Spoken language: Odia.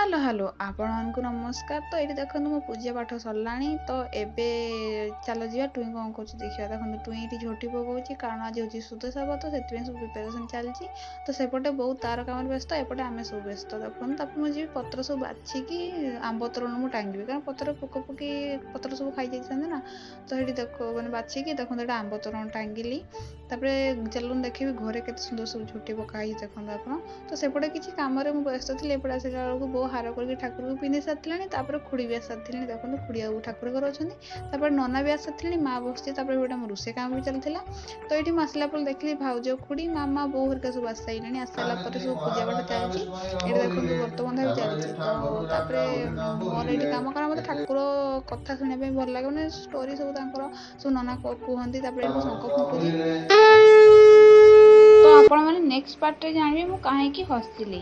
ହାଲୋ ହାଲୋ ଆପଣମାନଙ୍କୁ ନମସ୍କାର। ତ ଏଇଠି ଦେଖନ୍ତୁ ମୋ ପୂଜା ପାଠ ସରିଲାଣି। ତ ଏବେ ଚାଲ ଯିବା ଟୁଇଁ କ'ଣ କରୁଛି ଦେଖିବା। ଦେଖନ୍ତୁ ଟୁଇଁ ଏଠି ଝୋଟି ପକାଉଛି କାରଣ ଆଜି ହେଉଛି ସୁଦଶା ବ୍ରତ, ସେଥିପାଇଁ ସବୁ ପ୍ରିପାରେସନ୍ ଚାଲିଛି। ତ ସେପଟେ ବହୁତ ତାର କାମରେ ବ୍ୟସ୍ତ, ଏପଟେ ଆମେ ସବୁ ବ୍ୟସ୍ତ। ଦେଖନ୍ତୁ ତାପରେ ମୁଁ ଯିବି ପତ୍ର ସବୁ ବାଛିକି ଆମ୍ବ ତୋରଣ ମୁଁ ଟାଙ୍ଗିବି, କାରଣ ପତ୍ର ପୋକ ପୋକି ପତ୍ର ସବୁ ଖାଇଯାଇଥାନ୍ତି ନା। ତ ସେଠି ଦେଖ ମାନେ ବାଛିକି ଦେଖନ୍ତୁ ଏଇଟା ଆମ୍ବ ତୋରଣ ଟାଙ୍ଗିଲି। ତାପରେ ଚାଲୁନ ଦେଖିବି ଘରେ କେତେ ସୁନ୍ଦର ସବୁ ଝୋଟି ପକା ହେଇଛି ଦେଖନ୍ତୁ ଆପଣ। ତ ସେପଟେ କିଛି କାମରେ ମୁଁ ବ୍ୟସ୍ତ ଥିଲି, ଏପଟେ ଆସିଲା ବେଳକୁ ବୋଉ ହାର କରିକି ଠାକୁରକୁ ପିନ୍ଧି ସାରିଥିଲାଣି। ତାପରେ ଖୁଡ଼ି ବି ଆସିସାରିଥିଲେଣି, ଦେଖନ୍ତୁ ଖୁଡ଼ି ଆଉ ଠାକୁର ଘର ଅଛନ୍ତି। ତାପରେ ନନା ବି ଆସିସାରିଥିଲେଣି, ମା ବସିଛି। ତାପରେ ଗୋଟେ ଆମ ରୋଷେଇ କାମ ବି ଚାଲିଥିଲା। ତ ଏଇଠି ମୁଁ ଆସିଲା ପରେ ଦେଖିଲି ଭାଉଜ, ଖୁଡ଼ି, ମାମା, ବୋଉ ହେରିକା ସବୁ ଆସିସାରିଲେଣି। ଆସିସାରିଲା ପରେ ସବୁ ପୂଜା ପାଠ ଚାଲିଛି। ଏଇଠି ଦେଖନ୍ତୁ ବ୍ରତ ବନ୍ଧା ବି ଚାଲିଛି। ତ ତାପରେ ମୋର ଏଇଠି କାମ, କାରଣ ମୋତେ ଠାକୁର କଥା ଶୁଣିବା ପାଇଁ ଭଲ ଲାଗେ, ମାନେ ଷ୍ଟୋରି ସବୁ ତାଙ୍କର ସବୁ ନନା କୁହନ୍ତି। ତାପରେ ଏଠି ମୁଁ ଶଙ୍ଖ ଫୁଙ୍କୁଛି। ତ ଆପଣମାନେ ନେକ୍ସଟ ପାର୍ଟରେ ଜାଣିବେ ମୁଁ କାହିଁକି ହସିଲି।